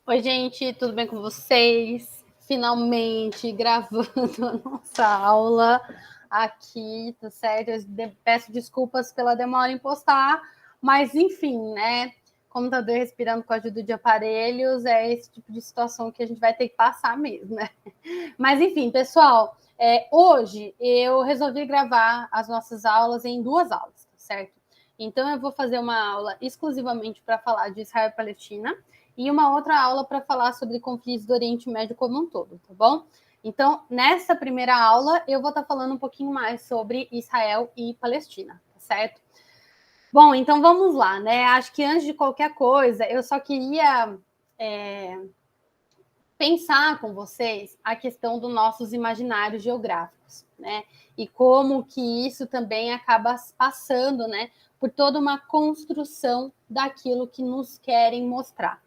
Oi, gente, tudo bem com vocês? Finalmente gravando a nossa aula aqui, tá certo? Eu peço desculpas pela demora em postar, mas enfim, né? Computador respirando com a ajuda de aparelhos, é esse tipo de situação que a gente vai ter que passar mesmo, né? Mas enfim, pessoal, hoje eu resolvi gravar as nossas aulas em 2 aulas, tá certo? Então eu vou fazer uma aula exclusivamente para falar de Israel e Palestina, e uma outra aula para falar sobre conflitos do Oriente Médio como um todo, tá bom? Então, nessa primeira aula, eu vou estar falando um pouquinho mais sobre Israel e Palestina, tá certo? Bom, então vamos lá, né? Acho que antes de qualquer coisa, eu só queria pensar com vocês a questão dos nossos imaginários geográficos, né? E como que isso também acaba passando, né, por toda uma construção daquilo que nos querem mostrar.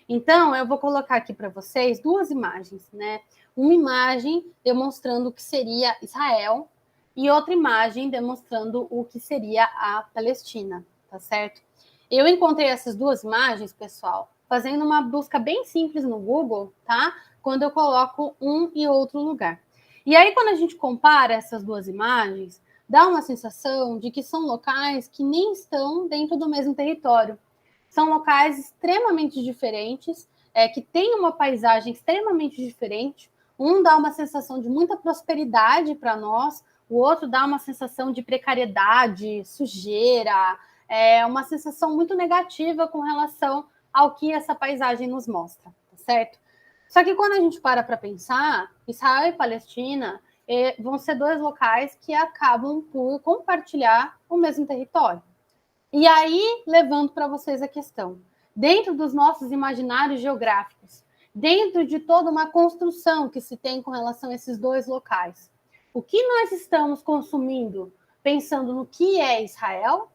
Então, eu vou colocar aqui para vocês 2 imagens, né? Uma imagem demonstrando o que seria Israel e outra imagem demonstrando o que seria a Palestina, tá certo? Eu encontrei essas 2 imagens, pessoal, fazendo uma busca bem simples no Google, tá? Quando eu coloco um e outro lugar. E aí, quando a gente compara essas 2 imagens, dá uma sensação de que são locais que nem estão dentro do mesmo território. São locais extremamente diferentes, que têm uma paisagem extremamente diferente. Um dá uma sensação de muita prosperidade para nós, o outro dá uma sensação de precariedade, sujeira, uma sensação muito negativa com relação ao que essa paisagem nos mostra, tá certo? Só que quando a gente para pensar, Israel e Palestina vão ser 2 locais que acabam por compartilhar o mesmo território. E aí, levando para vocês a questão, dentro dos nossos imaginários geográficos, dentro de toda uma construção que se tem com relação a esses 2 locais, o que nós estamos consumindo pensando no que é Israel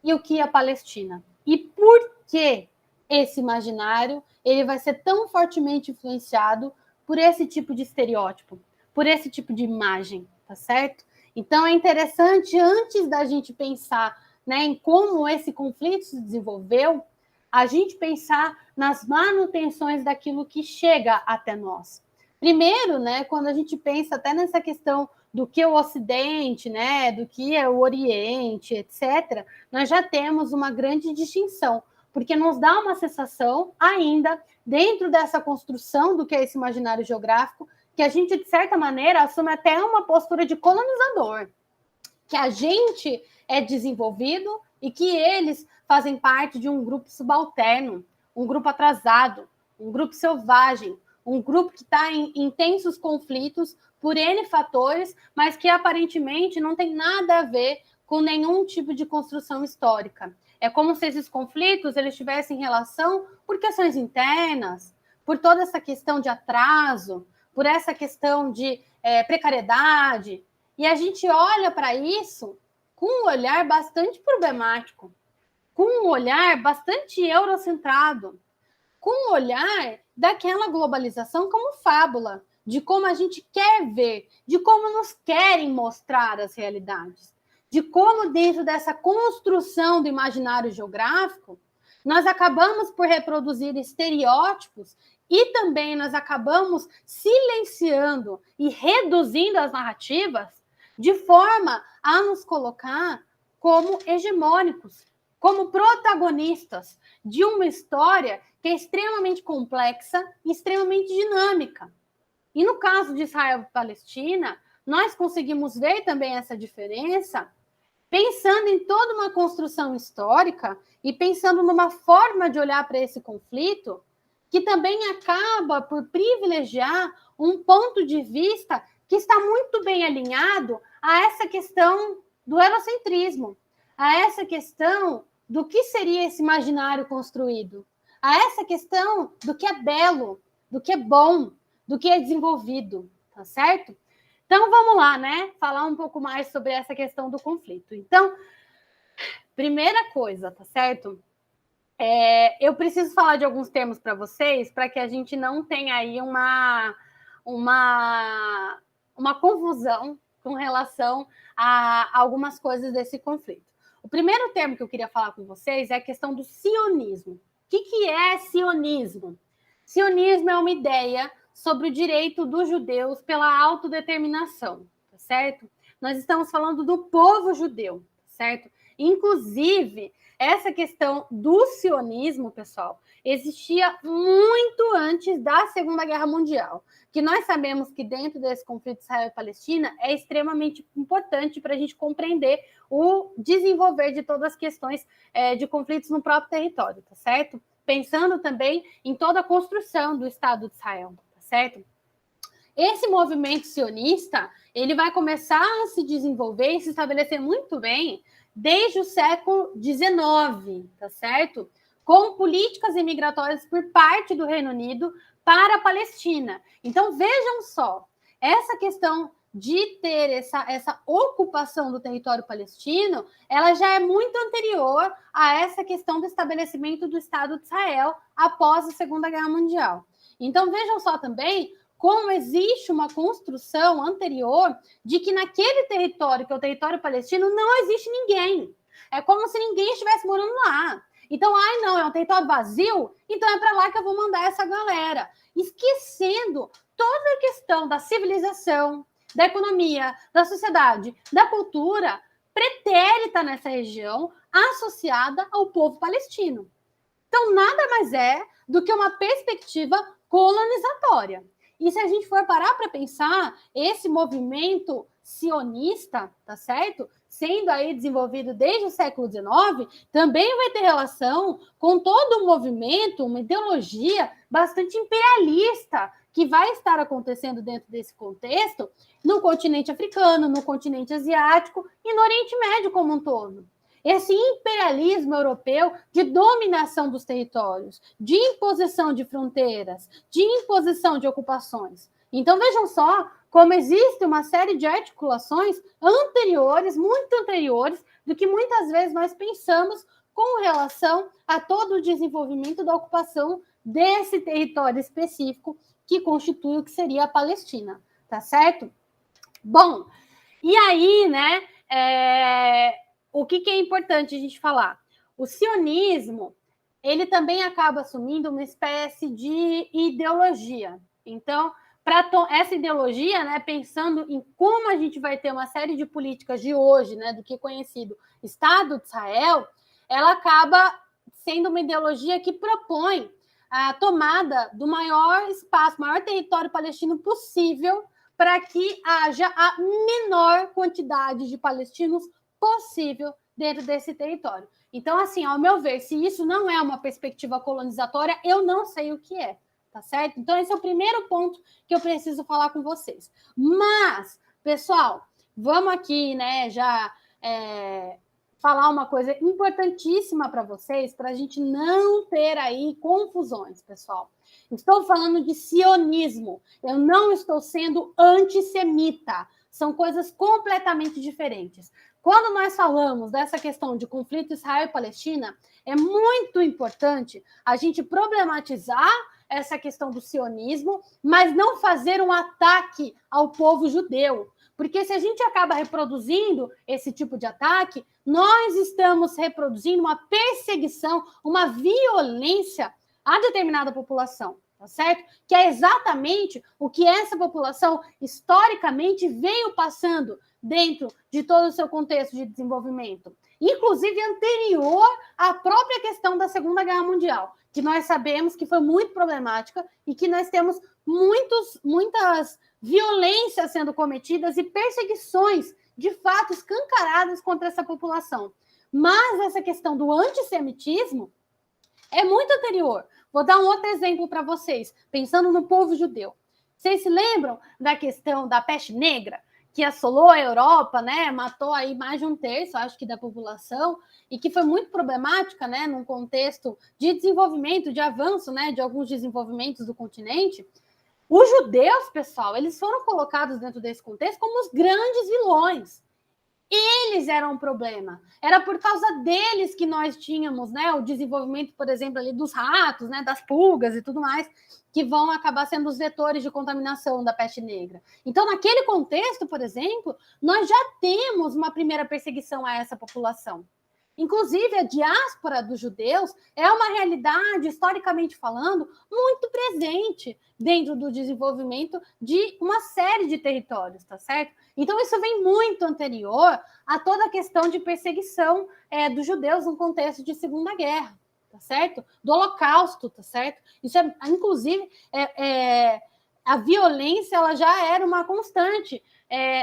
e o que é a Palestina? E por que esse imaginário ele vai ser tão fortemente influenciado por esse tipo de estereótipo, por esse tipo de imagem, tá certo? Então é interessante, antes da gente pensar, né, em como esse conflito se desenvolveu, a gente pensar nas manutenções daquilo que chega até nós. Primeiro, né, quando a gente pensa até nessa questão do que é o Ocidente, né, do que é o Oriente, etc., nós já temos uma grande distinção, porque nos dá uma sensação ainda, dentro dessa construção do que é esse imaginário geográfico, que a gente, de certa maneira, assume até uma postura de colonizador, que a gente é desenvolvido e que eles fazem parte de um grupo subalterno, um grupo atrasado, um grupo selvagem, um grupo que está em intensos conflitos por N fatores, mas que aparentemente não tem nada a ver com nenhum tipo de construção histórica. É como se esses conflitos eles tivessem relação por questões internas, por toda essa questão de atraso, por essa questão de precariedade. E a gente olha para isso com um olhar bastante problemático, com um olhar bastante eurocentrado, com um olhar daquela globalização como fábula, de como a gente quer ver, de como nos querem mostrar as realidades, de como dentro dessa construção do imaginário geográfico, nós acabamos por reproduzir estereótipos e também nós acabamos silenciando e reduzindo as narrativas de forma a nos colocar como hegemônicos, como protagonistas de uma história que é extremamente complexa e extremamente dinâmica. E no caso de Israel e Palestina, nós conseguimos ver também essa diferença pensando em toda uma construção histórica e pensando numa forma de olhar para esse conflito que também acaba por privilegiar um ponto de vista que está muito bem alinhado a essa questão do eurocentrismo, a essa questão do que seria esse imaginário construído, a essa questão do que é belo, do que é bom, do que é desenvolvido, tá certo? Então vamos lá, né? Falar um pouco mais sobre essa questão do conflito. Então, primeira coisa, tá certo? Eu preciso falar de alguns termos para vocês para que a gente não tenha aí uma confusão com relação a algumas coisas desse conflito. O primeiro termo que eu queria falar com vocês é a questão do sionismo. O que é sionismo? Sionismo é uma ideia sobre o direito dos judeus pela autodeterminação, tá certo? Nós estamos falando do povo judeu, certo? Inclusive, essa questão do sionismo, pessoal, existia muito antes da Segunda Guerra Mundial, que nós sabemos que dentro desse conflito Israel e Palestina é extremamente importante para a gente compreender o desenvolver de todas as questões de conflitos no próprio território, tá certo? Pensando também em toda a construção do Estado de Israel, tá certo? Esse movimento sionista, ele vai começar a se desenvolver e se estabelecer muito bem desde o século XIX, tá certo? Com políticas imigratórias por parte do Reino Unido para a Palestina. Então, vejam só, essa questão de ter essa ocupação do território palestino, ela já é muito anterior a essa questão do estabelecimento do Estado de Israel após a Segunda Guerra Mundial. Então, vejam só também como existe uma construção anterior de que naquele território, que é o território palestino, não existe ninguém. É como se ninguém estivesse morando lá. Então, não, é um território vazio, então é para lá que eu vou mandar essa galera. Esquecendo toda a questão da civilização, da economia, da sociedade, da cultura pretérita nessa região associada ao povo palestino. Então, nada mais é do que uma perspectiva colonizatória. E se a gente for parar para pensar, esse movimento sionista, tá certo? Sendo aí desenvolvido desde o século XIX, também vai ter relação com todo um movimento, uma ideologia bastante imperialista que vai estar acontecendo dentro desse contexto no continente africano, no continente asiático e no Oriente Médio como um todo. Esse imperialismo europeu de dominação dos territórios, de imposição de fronteiras, de imposição de ocupações. Então, vejam só como existe uma série de articulações anteriores, muito anteriores, do que muitas vezes nós pensamos com relação a todo o desenvolvimento da ocupação desse território específico que constitui o que seria a Palestina, tá certo? Bom, e aí, né, o que é importante a gente falar? O sionismo, ele também acaba assumindo uma espécie de ideologia. Então, para essa ideologia, né, pensando em como a gente vai ter uma série de políticas de hoje, né, do que é conhecido Estado de Israel, ela acaba sendo uma ideologia que propõe a tomada do maior espaço, maior território palestino possível para que haja a menor quantidade de palestinos possível dentro desse território. Então, assim, ao meu ver, se isso não é uma perspectiva colonizatória, eu não sei o que é, tá certo? Então, esse é o primeiro ponto que eu preciso falar com vocês. Mas, pessoal, vamos aqui, né, já falar uma coisa importantíssima para vocês, para a gente não ter aí confusões, pessoal. Estou falando de sionismo, eu não estou sendo antissemita, são coisas completamente diferentes. Quando nós falamos dessa questão de conflito Israel e Palestina, é muito importante a gente problematizar essa questão do sionismo, mas não fazer um ataque ao povo judeu. Porque se a gente acaba reproduzindo esse tipo de ataque, nós estamos reproduzindo uma perseguição, uma violência a determinada população, tá certo? Que é exatamente o que essa população historicamente veio passando dentro de todo o seu contexto de desenvolvimento, inclusive anterior à própria questão da Segunda Guerra Mundial, que nós sabemos que foi muito problemática e que nós temos muitas violências sendo cometidas e perseguições de fato escancaradas contra essa população. Mas essa questão do antissemitismo é muito anterior. Vou dar um outro exemplo para vocês, pensando no povo judeu. Vocês se lembram da questão da peste negra, que assolou a Europa, né? Matou aí mais de um terço, acho que, da população, e que foi muito problemática, né? Num contexto de desenvolvimento, de avanço, né? De alguns desenvolvimentos do continente. Os judeus, pessoal, eles foram colocados dentro desse contexto como os grandes vilões. Eles eram um problema. Era por causa deles que nós tínhamos, né, o desenvolvimento, por exemplo, ali dos ratos, né, das pulgas e tudo mais, que vão acabar sendo os vetores de contaminação da peste negra. Então, naquele contexto, por exemplo, nós já temos uma primeira perseguição a essa população. Inclusive, a diáspora dos judeus é uma realidade, historicamente falando, muito presente dentro do desenvolvimento de uma série de territórios, tá certo? Então, isso vem muito anterior a toda a questão de perseguição dos judeus no contexto de Segunda Guerra, tá certo? Do Holocausto, tá certo? Isso é, inclusive, a violência ela já era uma constante,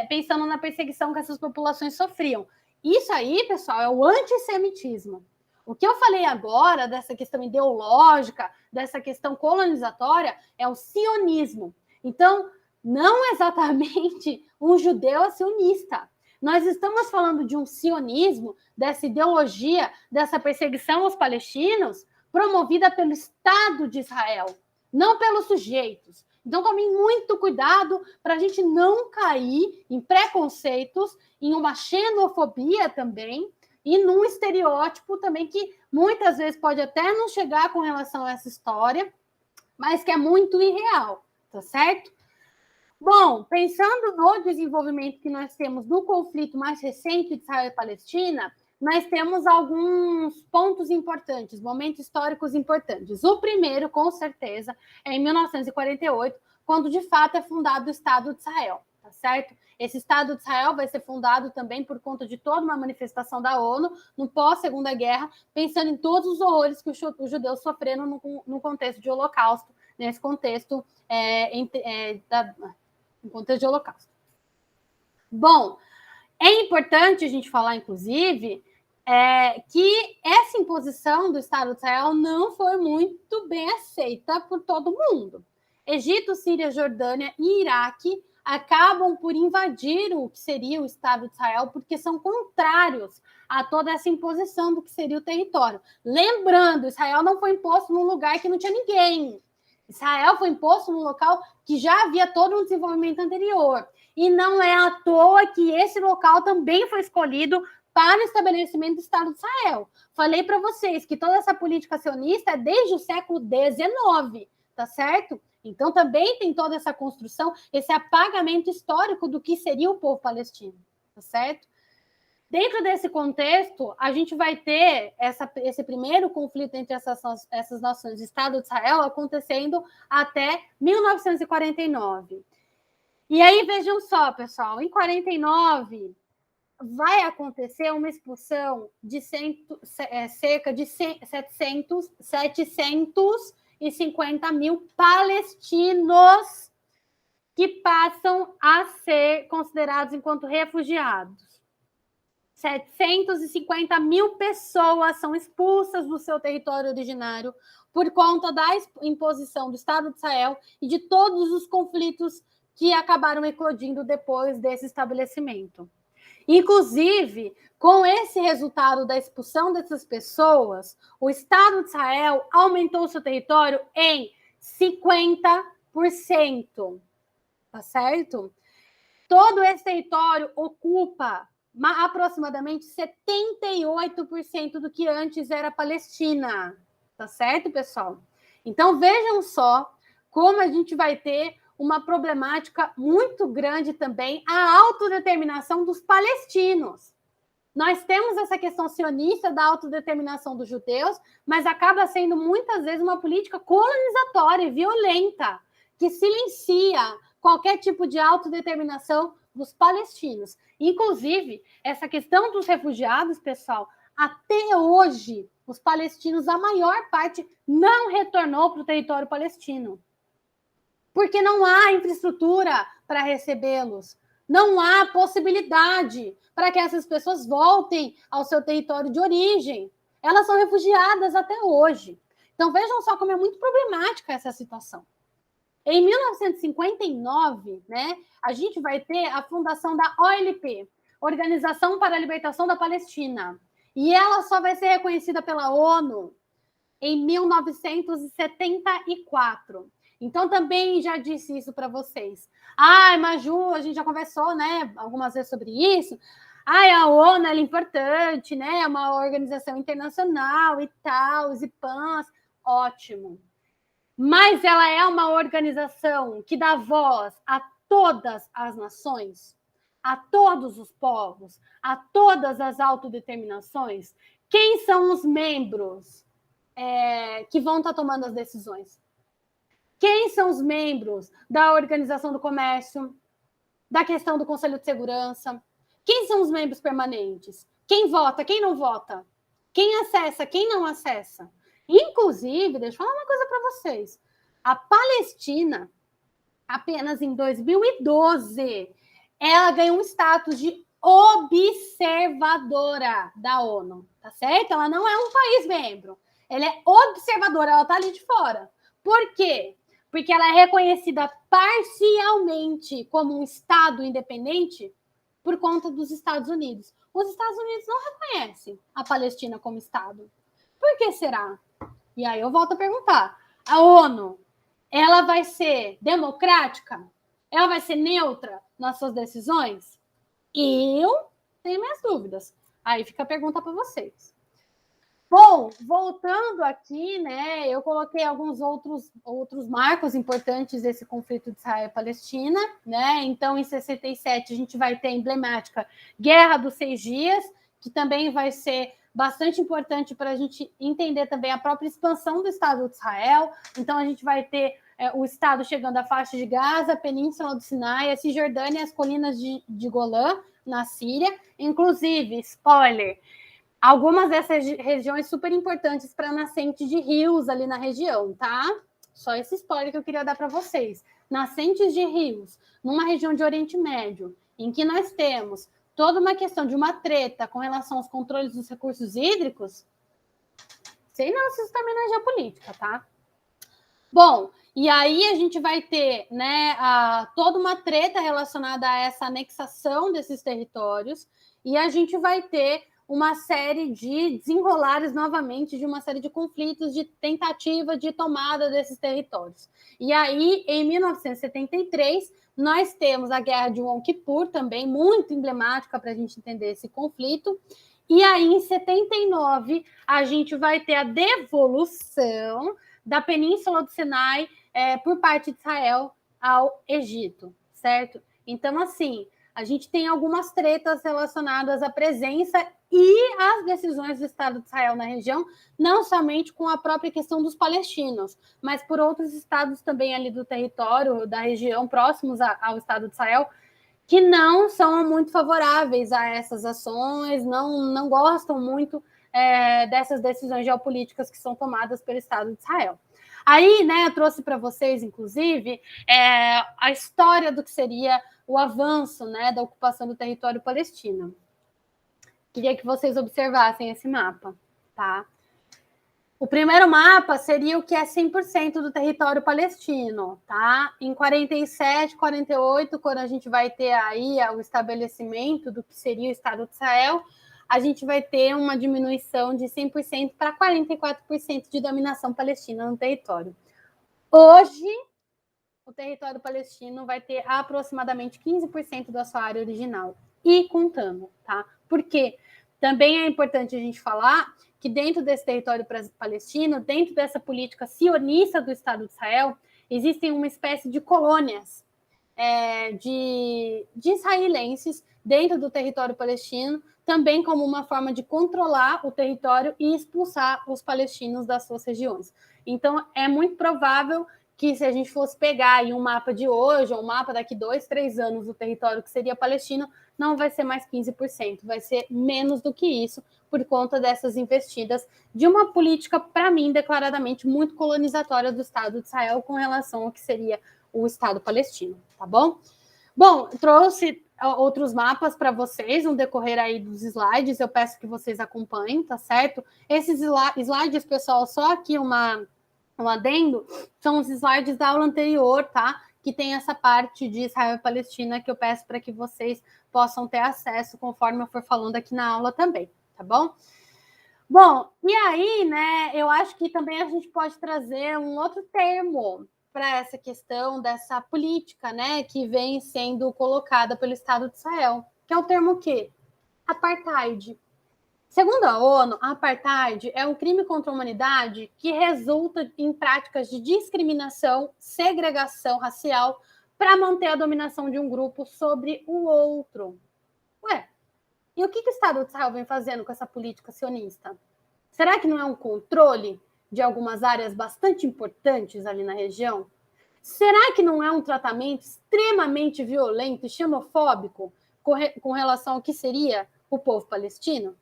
pensando na perseguição que essas populações sofriam. Isso aí, pessoal, é o antissemitismo. O que eu falei agora, dessa questão ideológica, dessa questão colonizatória, é o sionismo. Então, não exatamente um judeu sionista. Nós estamos falando de um sionismo, dessa ideologia, dessa perseguição aos palestinos, promovida pelo Estado de Israel, não pelos sujeitos. Então, tomem muito cuidado para a gente não cair em preconceitos, em uma xenofobia também, e num estereótipo também que muitas vezes pode até não chegar com relação a essa história, mas que é muito irreal, tá certo? Bom, pensando no desenvolvimento que nós temos no conflito mais recente de Israel e Palestina, nós temos alguns pontos importantes, momentos históricos importantes. O primeiro, com certeza, é em 1948, quando de fato é fundado o Estado de Israel, tá certo? Esse Estado de Israel vai ser fundado também por conta de toda uma manifestação da ONU no pós-Segunda Guerra, pensando em todos os horrores que os judeus sofreram no contexto de Holocausto, nesse contexto no contexto de Holocausto. Bom, é importante a gente falar, inclusive, que essa imposição do Estado de Israel não foi muito bem aceita por todo mundo. Egito, Síria, Jordânia e Iraque acabam por invadir o que seria o Estado de Israel, porque são contrários a toda essa imposição do que seria o território. Lembrando, Israel não foi imposto num lugar que não tinha ninguém. Israel foi imposto num local que já havia todo um desenvolvimento anterior. E não é à toa que esse local também foi escolhido para o estabelecimento do Estado de Israel. Falei para vocês que toda essa política sionista é desde o século XIX, tá certo? Então também tem toda essa construção, esse apagamento histórico do que seria o povo palestino, tá certo? Dentro desse contexto, a gente vai ter esse primeiro conflito entre essas nações, o Estado de Israel, acontecendo até 1949. E aí, vejam só, pessoal, em 49 vai acontecer uma expulsão de cerca de 750 mil palestinos que passam a ser considerados enquanto refugiados. 750 mil pessoas são expulsas do seu território originário por conta da imposição do Estado de Israel e de todos os conflitos que acabaram eclodindo depois desse estabelecimento. Inclusive, com esse resultado da expulsão dessas pessoas, o Estado de Israel aumentou seu território em 50%. Tá certo? Todo esse território ocupa aproximadamente 78% do que antes era Palestina. Tá certo, pessoal? Então, vejam só como a gente vai ter uma problemática muito grande também, a autodeterminação dos palestinos. Nós temos essa questão sionista da autodeterminação dos judeus, mas acaba sendo muitas vezes uma política colonizatória e violenta, que silencia qualquer tipo de autodeterminação dos palestinos. Inclusive, essa questão dos refugiados, pessoal, até hoje, os palestinos, a maior parte, não retornou para o território palestino. Porque não há infraestrutura para recebê-los. Não há possibilidade para que essas pessoas voltem ao seu território de origem. Elas são refugiadas até hoje. Então, vejam só como é muito problemática essa situação. Em 1959, né, a gente vai ter a fundação da OLP, Organização para a Libertação da Palestina. E ela só vai ser reconhecida pela ONU em 1974. Então, também já disse isso para vocês. Maju, a gente já conversou, né, algumas vezes sobre isso. A ONU é importante, né, é uma organização internacional e tal, os IPANs, ótimo. Mas ela é uma organização que dá voz a todas as nações, a todos os povos, a todas as autodeterminações. Quem são os membros que vão estar tomando as decisões? Quem são os membros da Organização do Comércio, da questão do Conselho de Segurança? Quem são os membros permanentes? Quem vota, quem não vota? Quem acessa, quem não acessa? Inclusive, deixa eu falar uma coisa para vocês. A Palestina, apenas em 2012, ela ganhou um status de observadora da ONU, tá certo? Ela não é um país membro, ela é observadora, ela tá ali de fora. Por quê? Porque ela é reconhecida parcialmente como um Estado independente por conta dos Estados Unidos. Os Estados Unidos não reconhecem a Palestina como Estado. Por que será? E aí eu volto a perguntar. A ONU, ela vai ser democrática? Ela vai ser neutra nas suas decisões? Eu tenho minhas dúvidas. Aí fica a pergunta para vocês. Bom, voltando aqui, né, eu coloquei alguns outros marcos importantes desse conflito de Israel e Palestina, né? Então, em 67, a gente vai ter a emblemática Guerra dos 6 Dias, que também vai ser bastante importante para a gente entender também a própria expansão do Estado de Israel. Então, a gente vai ter o Estado chegando à faixa de Gaza, a Península do Sinai, a Cisjordânia e as colinas de Golã, na Síria. Inclusive, spoiler, algumas dessas regiões super importantes para nascente de rios ali na região, tá? Só esse spoiler que eu queria dar para vocês. Nascentes de rios, numa região de Oriente Médio, em que nós temos toda uma questão de uma treta com relação aos controles dos recursos hídricos, sei não se isso também não é geopolítica, tá? Bom, e aí a gente vai ter, né, toda uma treta relacionada a essa anexação desses territórios, e a gente vai ter uma série de desenrolares novamente de uma série de conflitos de tentativa de tomada desses territórios. E aí, em 1973, nós temos a Guerra de Yom Kippur, também muito emblemática para a gente entender esse conflito. E aí, em 79, a gente vai ter a devolução da Península do Sinai por parte de Israel ao Egito, certo? Então, assim, a gente tem algumas tretas relacionadas à presença e às decisões do Estado de Israel na região, não somente com a própria questão dos palestinos, mas por outros estados também ali do território, da região, próximos ao Estado de Israel, que não são muito favoráveis a essas ações, não gostam muito dessas decisões geopolíticas que são tomadas pelo Estado de Israel. Aí, né, eu trouxe para vocês, inclusive, a história do que seria o avanço, né, da ocupação do território palestino. Queria que vocês observassem esse mapa, tá? O primeiro mapa seria o que é 100% do território palestino, tá? Em 47, 48, quando a gente vai ter aí o estabelecimento do que seria o Estado de Israel, a gente vai ter uma diminuição de 100% para 44% de dominação palestina no território. Hoje, o território palestino vai ter aproximadamente 15% da sua área original, e contando, tá? Por quê? Também é importante a gente falar que dentro desse território palestino, dentro dessa política sionista do Estado de Israel, existem uma espécie de colônias de israelenses dentro do território palestino, também como uma forma de controlar o território e expulsar os palestinos das suas regiões. Então, é muito provável que se a gente fosse pegar aí um mapa de hoje, ou um mapa daqui 2, 3 anos do território que seria palestino, não vai ser mais 15%, vai ser menos do que isso, por conta dessas investidas de uma política, para mim, declaradamente muito colonizatória do Estado de Israel com relação ao que seria o Estado palestino, tá bom? Bom, trouxe outros mapas para vocês no decorrer aí dos slides, eu peço que vocês acompanhem, tá certo? Esses slides, pessoal, só aqui um adendo, são os slides da aula anterior, tá? Que tem essa parte de Israel e Palestina que eu peço para que vocês possam ter acesso conforme eu for falando aqui na aula também, tá bom? Bom, e aí, né, eu acho que também a gente pode trazer um outro termo para essa questão dessa política, né, que vem sendo colocada pelo Estado de Israel, que é o termo o quê? Apartheid. Segundo a ONU, a apartheid é um crime contra a humanidade que resulta em práticas de discriminação, segregação racial para manter a dominação de um grupo sobre o outro. Ué, E o que o Estado de Israel vem fazendo com essa política sionista? Será que não é um controle de algumas áreas bastante importantes ali na região? Será que não é um tratamento extremamente violento e xenofóbico com relação ao que seria o povo palestino?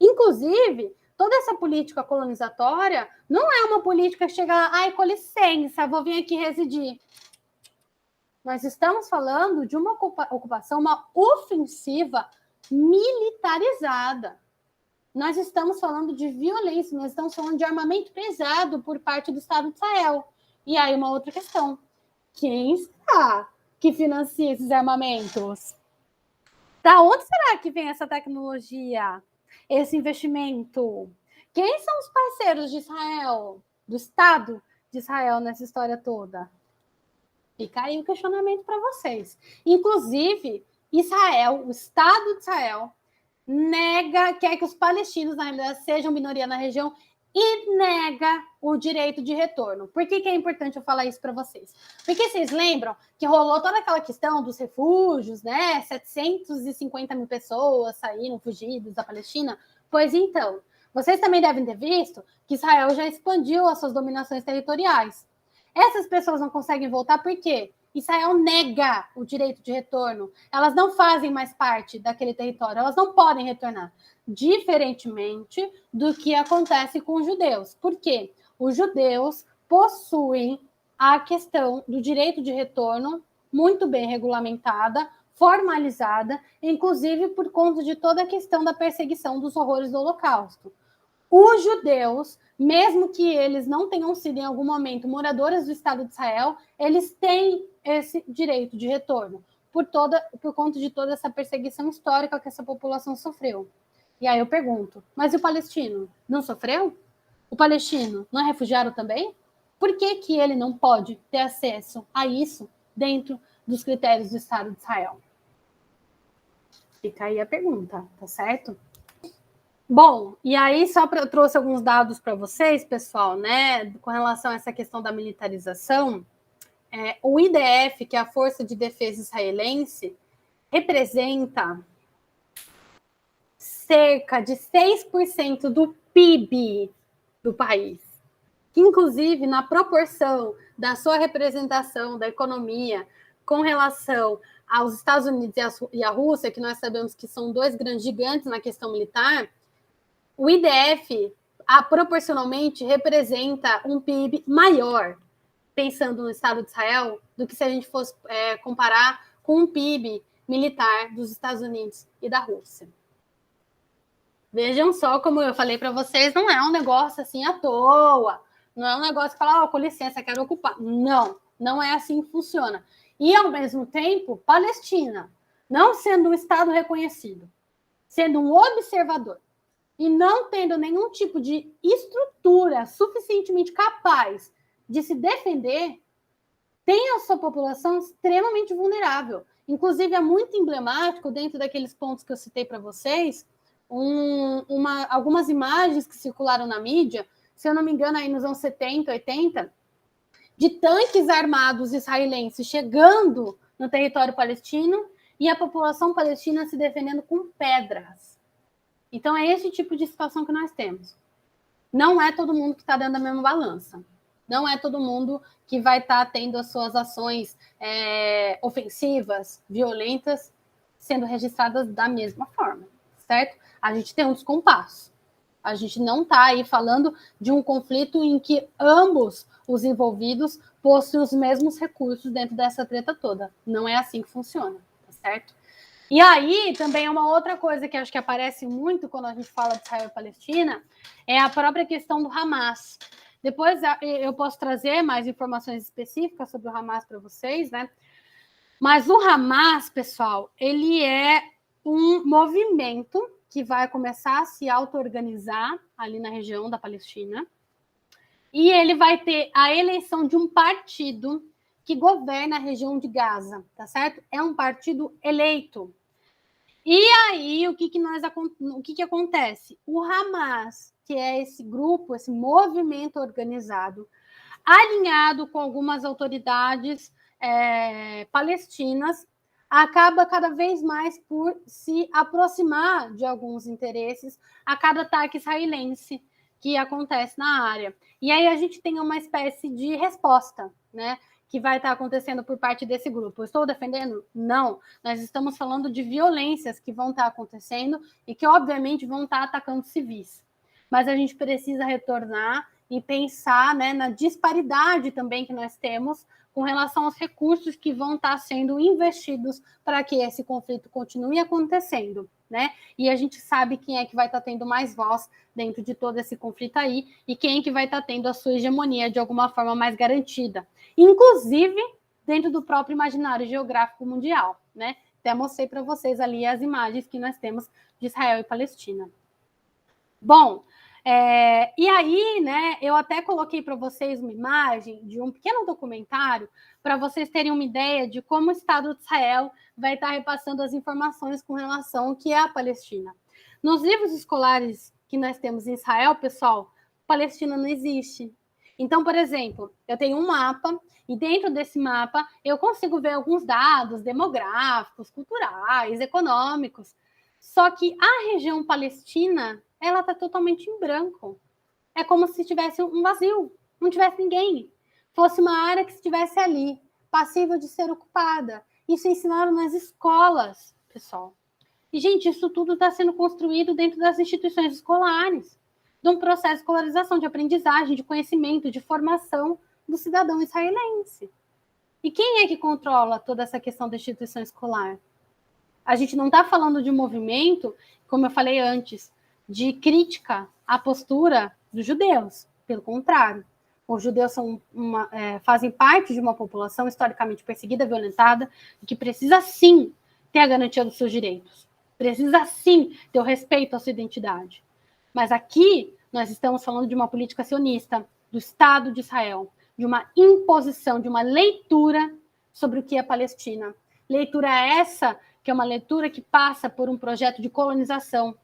Inclusive, toda essa política colonizatória não é uma política que chega lá, ai, com licença, vou vir aqui residir. Nós estamos falando de uma ocupação, uma ofensiva militarizada. Nós estamos falando de violência, nós estamos falando de armamento pesado por parte do Estado de Israel. E aí uma outra questão. Quem está que financia esses armamentos? Da onde será que vem essa tecnologia, esse investimento? Quem são os parceiros de Israel, do Estado de Israel nessa história toda? Fica aí o questionamento para vocês. Inclusive, Israel, o Estado de Israel, quer que os palestinos, na realidade, sejam minoria na região e nega o direito de retorno. Por que é importante eu falar isso para vocês? Porque vocês lembram que rolou toda aquela questão dos refúgios, né? 750 mil pessoas saíram fugidas da Palestina. Pois então, vocês também devem ter visto que Israel já expandiu as suas dominações territoriais. Essas pessoas não conseguem voltar por quê? Israel nega o direito de retorno. Elas não fazem mais parte daquele território, elas não podem retornar. Diferentemente do que acontece com os judeus. Por quê? Os judeus possuem a questão do direito de retorno muito bem regulamentada, formalizada, inclusive por conta de toda a questão da perseguição dos horrores do Holocausto. Os judeus, mesmo que eles não tenham sido em algum momento moradores do Estado de Israel, eles têm esse direito de retorno por conta de toda essa perseguição histórica que essa população sofreu. E aí eu pergunto, mas e o palestino? Não sofreu? O palestino não é refugiado também? Por que ele não pode ter acesso a isso dentro dos critérios do Estado de Israel? Fica aí a pergunta, tá certo? Bom, e aí eu trouxe alguns dados para vocês, pessoal, né, com relação a essa questão da militarização. O IDF, que é a Força de Defesa Israelense, representa cerca de 6% do PIB do país, que inclusive na proporção da sua representação da economia com relação aos Estados Unidos e a Rússia, que nós sabemos que são dois grandes gigantes na questão militar, o IDF proporcionalmente representa um PIB maior, pensando no Estado de Israel, do que se a gente fosse comparar com o PIB militar dos Estados Unidos e da Rússia. Vejam só, como eu falei para vocês, não é um negócio assim à toa, não é um negócio que fala, com licença, quero ocupar. Não, não é assim que funciona. E, ao mesmo tempo, Palestina, não sendo um Estado reconhecido, sendo um observador, e não tendo nenhum tipo de estrutura suficientemente capaz de se defender, tem a sua população extremamente vulnerável. Inclusive, é muito emblemático, dentro daqueles pontos que eu citei para vocês, algumas imagens que circularam na mídia, se eu não me engano, aí nos anos 70, 80, de tanques armados israelenses chegando no território palestino e a população palestina se defendendo com pedras. Então, é esse tipo de situação que nós temos. Não é todo mundo que está dando a mesma balança. Não é todo mundo que vai estar tendo as suas ações ofensivas, violentas, sendo registradas da mesma forma, certo? A gente tem um descompasso. A gente não está aí falando de um conflito em que ambos os envolvidos possuem os mesmos recursos dentro dessa treta toda. Não é assim que funciona, tá certo? E aí, também é uma outra coisa que acho que aparece muito quando a gente fala de Israel e Palestina, é a própria questão do Hamas. Depois eu posso trazer mais informações específicas sobre o Hamas para vocês, né? Mas o Hamas, pessoal, ele é um movimento que vai começar a se auto-organizar ali na região da Palestina. E ele vai ter a eleição de um partido que governa a região de Gaza, tá certo? É um partido eleito. E aí, o que acontece? O Hamas, que é esse grupo, esse movimento organizado, alinhado com algumas autoridades palestinas, acaba cada vez mais por se aproximar de alguns interesses a cada ataque israelense que acontece na área. E aí a gente tem uma espécie de resposta, né, que vai estar acontecendo por parte desse grupo. Eu estou defendendo? Não. Nós estamos falando de violências que vão estar acontecendo e que, obviamente, vão estar atacando civis. Mas a gente precisa retornar e pensar, né, na disparidade também que nós temos com relação aos recursos que vão estar sendo investidos para que esse conflito continue acontecendo, né? E a gente sabe quem é que vai estar tendo mais voz dentro de todo esse conflito aí e quem é que vai estar tendo a sua hegemonia de alguma forma mais garantida, inclusive dentro do próprio imaginário geográfico mundial, né? Até mostrei para vocês ali as imagens que nós temos de Israel e Palestina. Bom, e aí, né, eu até coloquei para vocês uma imagem de um pequeno documentário para vocês terem uma ideia de como o Estado de Israel vai estar repassando as informações com relação ao que é a Palestina. Nos livros escolares que nós temos em Israel, pessoal, Palestina não existe. Então, por exemplo, eu tenho um mapa e dentro desse mapa eu consigo ver alguns dados demográficos, culturais, econômicos. Só que a região palestina, ela está totalmente em branco. É como se tivesse um vazio, não tivesse ninguém. Fosse uma área que estivesse ali, passível de ser ocupada. Isso ensinaram nas escolas, pessoal. E, gente, isso tudo está sendo construído dentro das instituições escolares, de um processo de escolarização, de aprendizagem, de conhecimento, de formação do cidadão israelense. E quem é que controla toda essa questão da instituição escolar? A gente não está falando de um movimento, como eu falei antes, de crítica à postura dos judeus. Pelo contrário, os judeus fazem parte de uma população historicamente perseguida, violentada, e que precisa, sim, ter a garantia dos seus direitos. Precisa, sim, ter o respeito à sua identidade. Mas aqui, nós estamos falando de uma política sionista, do Estado de Israel, de uma imposição, de uma leitura sobre o que é Palestina. Leitura essa que é uma leitura que passa por um projeto de colonização,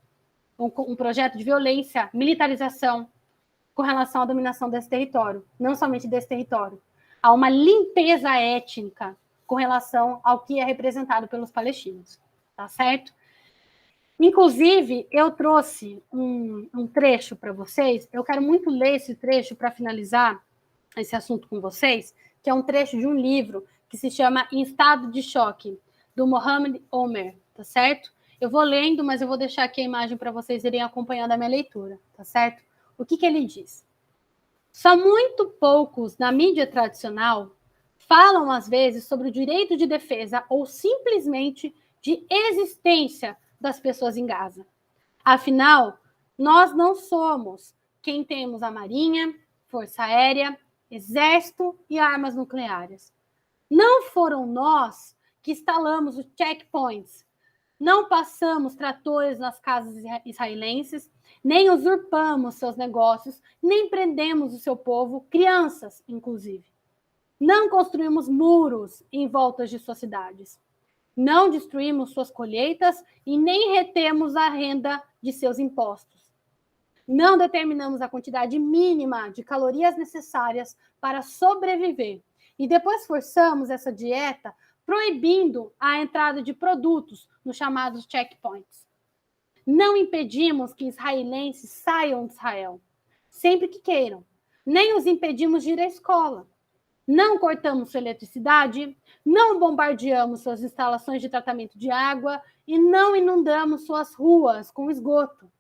um projeto de violência, militarização, com relação à dominação desse território, não somente desse território. Há uma limpeza étnica com relação ao que é representado pelos palestinos, tá certo? Inclusive, eu trouxe um trecho para vocês, eu quero muito ler esse trecho para finalizar esse assunto com vocês, que é um trecho de um livro que se chama Em Estado de Choque, do Mohamed Omer, tá certo? Eu vou lendo, mas eu vou deixar aqui a imagem para vocês irem acompanhando a minha leitura, tá certo? O que ele diz? Só muito poucos na mídia tradicional falam, às vezes, sobre o direito de defesa ou simplesmente de existência das pessoas em Gaza. Afinal, nós não somos quem temos a Marinha, Força Aérea, Exército e armas nucleares. Não foram nós que instalamos os checkpoints, não passamos tratores nas casas israelenses, nem usurpamos seus negócios, nem prendemos o seu povo, crianças, inclusive. Não construímos muros em volta de suas cidades. Não destruímos suas colheitas e nem retemos a renda de seus impostos. Não determinamos a quantidade mínima de calorias necessárias para sobreviver. E depois forçamos essa dieta proibindo a entrada de produtos nos chamados checkpoints. Não impedimos que israelenses saiam de Israel, sempre que queiram. Nem os impedimos de ir à escola. Não cortamos sua eletricidade, não bombardeamos suas instalações de tratamento de água e não inundamos suas ruas com esgoto.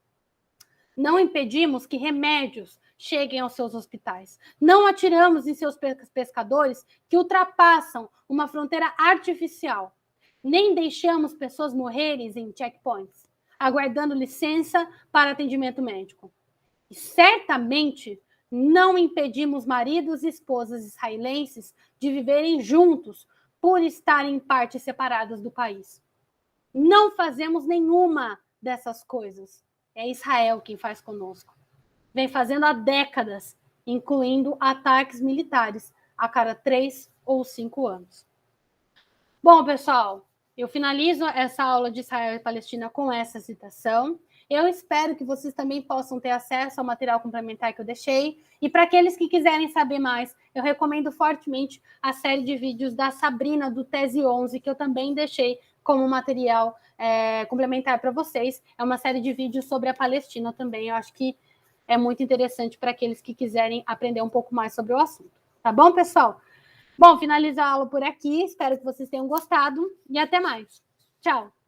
Não impedimos que remédios cheguem aos seus hospitais. Não atiramos em seus pescadores que ultrapassam uma fronteira artificial. Nem deixamos pessoas morrerem em checkpoints, aguardando licença para atendimento médico. E certamente não impedimos maridos e esposas israelenses de viverem juntos por estarem em partes separadas do país. Não fazemos nenhuma dessas coisas. É Israel quem faz conosco. Vem fazendo há décadas, incluindo ataques militares a cada 3 ou 5 anos. Bom, pessoal, eu finalizo essa aula de Israel e Palestina com essa citação. Eu espero que vocês também possam ter acesso ao material complementar que eu deixei. E para aqueles que quiserem saber mais, eu recomendo fortemente a série de vídeos da Sabrina, do Tese 11, que eu também deixei como material complementar para vocês. É uma série de vídeos sobre a Palestina também. Eu acho que é muito interessante para aqueles que quiserem aprender um pouco mais sobre o assunto. Tá bom, pessoal? Bom, finalizar a aula por aqui. Espero que vocês tenham gostado e até mais. Tchau!